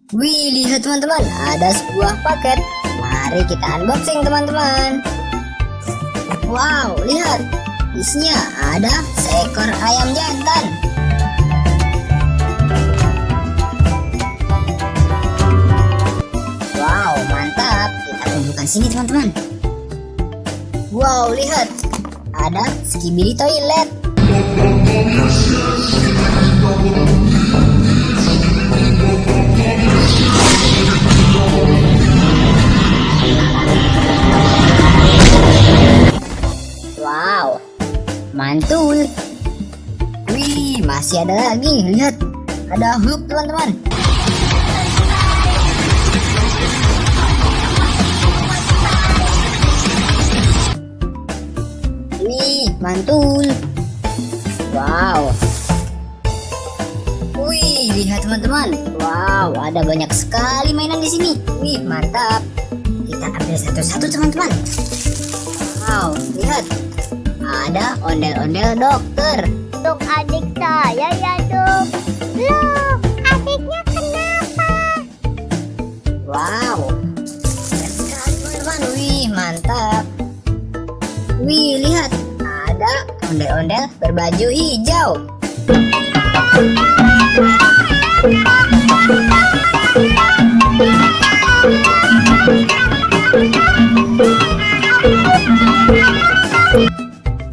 Wih, lihat teman-teman, ada sebuah paket. Mari kita unboxing teman-teman. Wow, lihat, isinya ada seekor ayam jantan. Wow, mantap. Kita kumpulkan sini teman-teman. Wow, lihat, ada Skibidi toilet. Wow, mantul. Wih, masih ada lagi. Lihat, ada Hulk teman-teman. Wih, mantul. Wow. Wih, lihat teman-teman. Wow, ada banyak sekali mainan di sini. Wih, mantap. Kita ambil satu-satu teman-teman. Wow, lihat. Ada ondel-ondel dokter. Untuk adik saya ya dok. Loh, adiknya kenapa? Wow, keren sekali teman-teman. Wih, mantap. Wih, lihat, ada ondel-ondel berbaju hijau.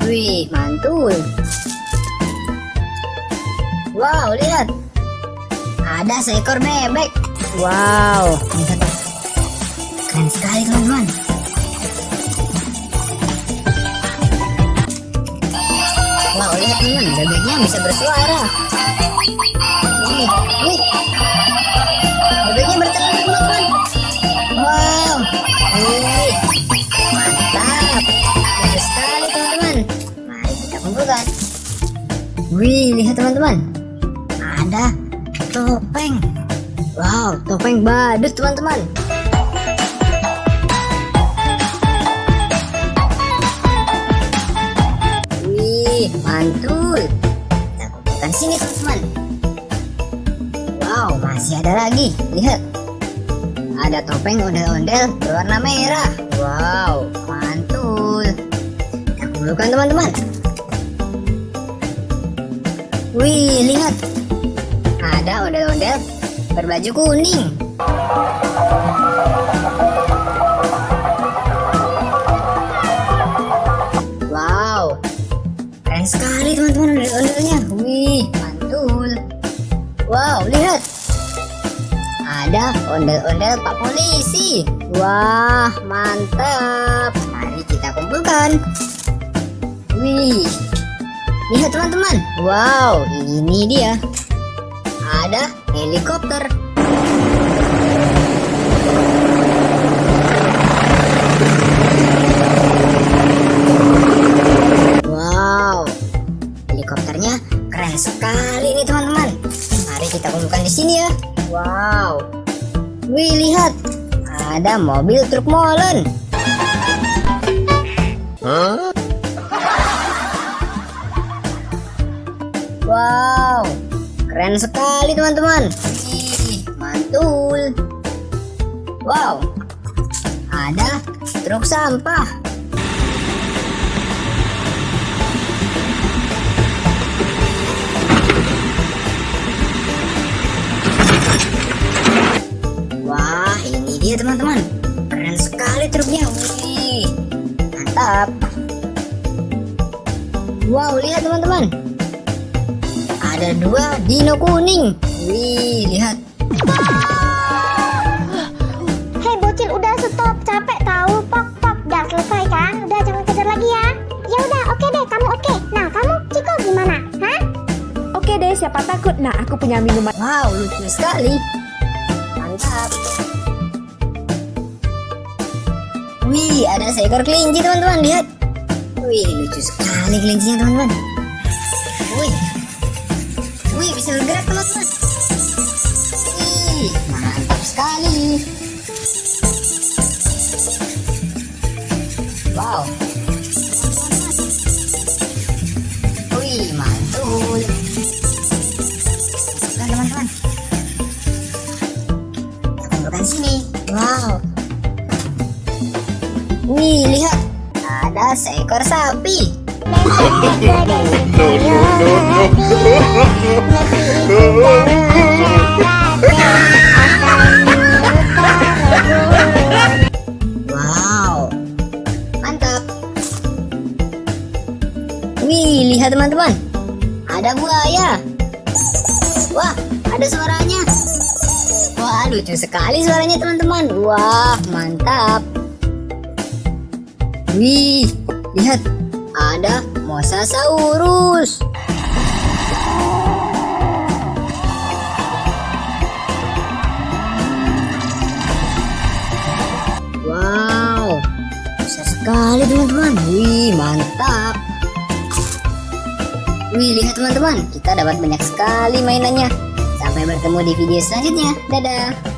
Wih, mantul. Wow, lihat, ada seekor bebek. Wow, lihat, keren sekali teman-teman. Wow, lihat teman, bebeknya bisa bersuara. Wih, wih, bebeknya bertelur teman-teman. Wow, wih, mantap, lucu sekali teman-teman. Mari kita kumpulkan. Wih, lihat teman-teman, ada topeng. Wow, topeng badut teman-teman. Mantul. Kita kumpulkan sini teman-teman. Wow, masih ada lagi. Lihat, ada topeng ondel-ondel berwarna merah. Wow, mantul. Kita kumpulkan teman-teman. Wih, lihat, ada ondel-ondel berbaju kuning. Wow, keren sekali teman-teman ondel-ondelnya. Wih, mantul. Wow, lihat, ada ondel-ondel Pak Polisi. Wah, mantap. Mari kita kumpulkan. Wih, lihat teman-teman. Wow, ini dia. Ada helikopter. Helikopternya keren sekali nih teman-teman. Mari kita kumpulkan di sini ya. Wow. Wih, lihat, ada mobil truk molen. Wow, keren sekali teman-teman. Mantul. Wow, ada truk sampah. Wah, ini dia teman-teman. Keren sekali truknya. Wih, mantap. Wow, lihat teman-teman. Ada dua dino kuning. Wih, lihat. Hei bocil, udah stop, capek tahu. Pok pok, udah selesai kan? Udah jangan kejar lagi ya. Ya udah, oke deh, kamu oke. Nah, kamu Ciko gimana? Hah? Oke deh, siapa takut? Nah, aku punya minuman. Wow, lucu sekali. Mantap. Wih, ada seekor kelinci teman-teman, lihat. Wih, lucu sekali kelincinya teman-teman. Wih, wih, bisa bergerak teman-teman. Wih, mantap sekali. Wow. Wih, mantul. Nah, teman-teman. Kita kumpulkan sini. Wow. Wih, lihat. Ada seekor sapi. Wow, mantap. Wih, lihat teman-teman. Ada buaya. Wah, ada suaranya. Wah, lucu sekali suaranya teman-teman. Wah, mantap. Wih, lihat. Ada mosasaurus. Wow, besar sekali teman-teman. Wih, mantap. Wih, lihat teman-teman, kita dapat banyak sekali mainannya. Sampai bertemu di video selanjutnya. Dadah.